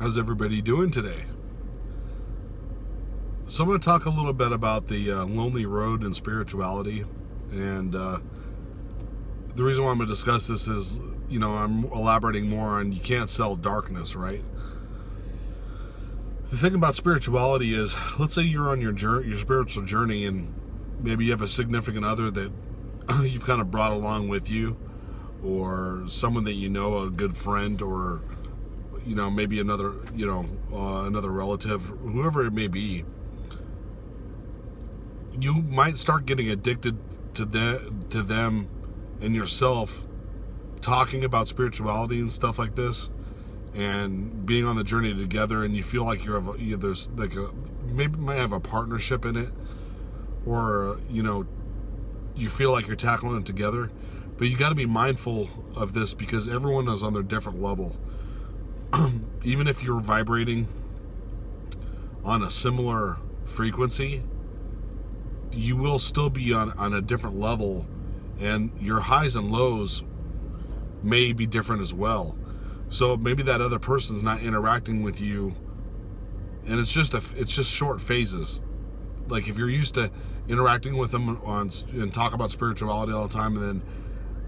How's everybody doing today? So I'm going to talk a little bit about the lonely road and spirituality. And the reason why I'm going to discuss this is, I'm elaborating more on you can't sell darkness, right? The thing about spirituality is, let's say you're on your spiritual journey, and maybe you have a significant other that you've kind of brought along with you, or someone that you know, a good friend, or maybe another relative, whoever it may be. You might start getting addicted to them and yourself talking about spirituality and stuff like this, and being on the journey together, and you feel like there's like maybe might have a partnership in it, or you feel like you're tackling it together. But you got to be mindful of this, because everyone is on their different level. Even if you're vibrating on a similar frequency, you will still be on a different level, and your highs and lows may be different as well. So maybe that other person's not interacting with you, and it's just short phases. Like if you're used to interacting with them and talk about spirituality all the time, and then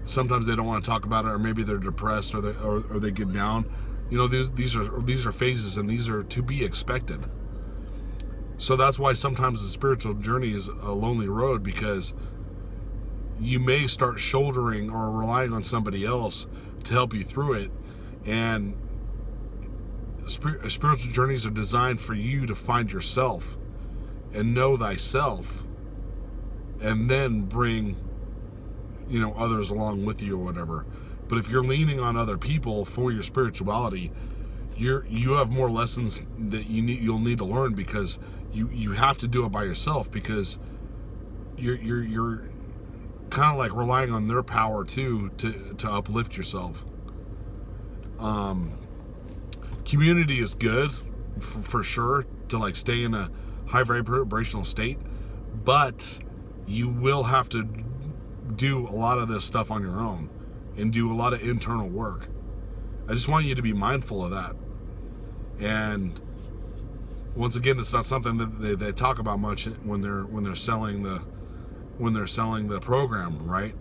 sometimes they don't want to talk about it, or maybe they're depressed, or they get down. These are phases, and these are to be expected. So that's why sometimes the spiritual journey is a lonely road, because you may start shouldering or relying on somebody else to help you through it. And spiritual journeys are designed for you to find yourself and know thyself, and then bring others along with you or whatever. But if you're leaning on other people for your spirituality, you have more lessons that you'll need to learn, because you have to do it by yourself, because you're kind of like relying on their power too to uplift yourself. Community is good for sure, to like stay in a high vibrational state, but you will have to do a lot of this stuff on your own and do a lot of internal work. I just want you to be mindful of that. And once again, it's not something that they talk about much when they're selling the program, right?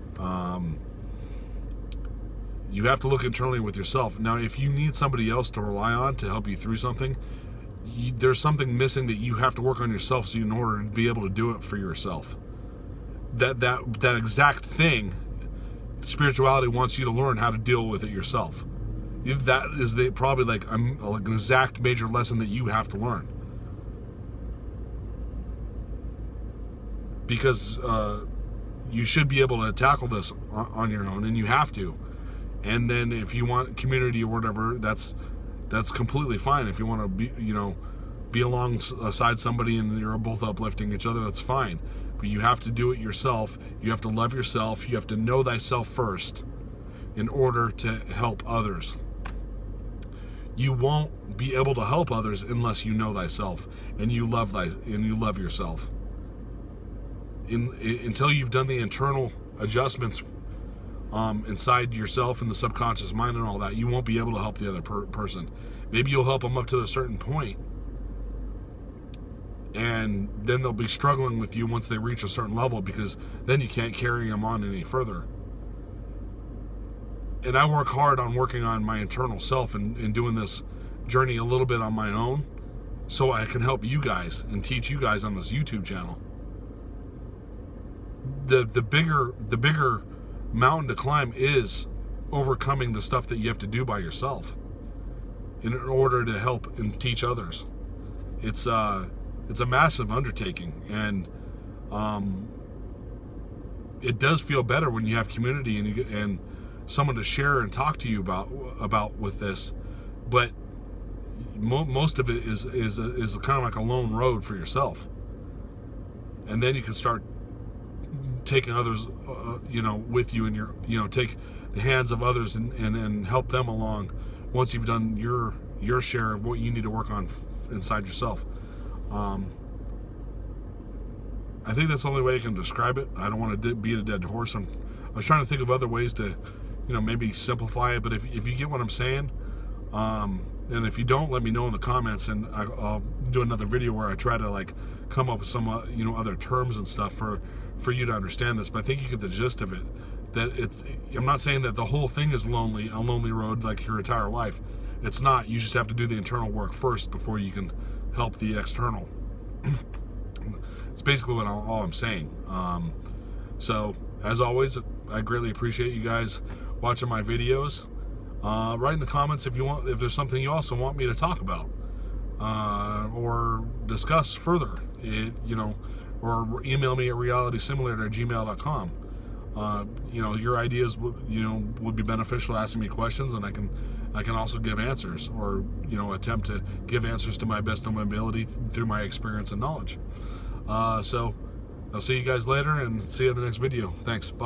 You have to look internally with yourself. Now, if you need somebody else to rely on to help you through something, there's something missing that you have to work on yourself, so in order to be able to do it for yourself. That exact thing, spirituality wants you to learn how to deal with it yourself. That is probably like an exact major lesson that you have to learn, because you should be able to tackle this on your own, and you have to. And then if you want community or whatever, that's completely fine. If you want to be alongside somebody and you're both uplifting each other, that's fine. But you have to do it yourself. You have to love yourself. You have to know thyself first in order to help others. You won't be able to help others unless you know thyself and you love yourself. Until you've done the internal adjustments inside yourself and the subconscious mind and all that, you won't be able to help the other person. Maybe you'll help them up to a certain point, and then they'll be struggling with you once they reach a certain level, because then you can't carry them on any further. And I work hard on working on my internal self and doing this journey a little bit on my own, so I can help you guys and teach you guys on this YouTube channel. The bigger mountain to climb is overcoming the stuff that you have to do by yourself in order to help and teach others. It's a massive undertaking, and it does feel better when you have community and someone to share and talk to you about with this. But most of it is kind of like a lone road for yourself, and then you can start taking others with you, and take the hands of others and help them along once you've done your share of what you need to work on inside yourself. I think that's the only way I can describe it. I don't want to beat a dead horse. I was trying to think of other ways to maybe simplify it, but if you get what I'm saying, And if you don't, let me know in the comments, and I'll do another video where I try to like come up with some other terms and stuff for you to understand this. But I think you get the gist of it. That I'm not saying that the whole thing is a lonely road like your entire life. It's not. You just have to do the internal work first before you can help the external. It's basically what all I'm saying. So as always, I greatly appreciate you guys watching my videos. Write in the comments if there's something you also want me to talk about or discuss further. Or email me at realitysimulator@gmail.com. Your ideas would be beneficial, asking me questions, and I can also give answers, or attempt to give answers to my best of my ability through my experience and knowledge. So I'll see you guys later, and see you in the next video. Thanks. Bye.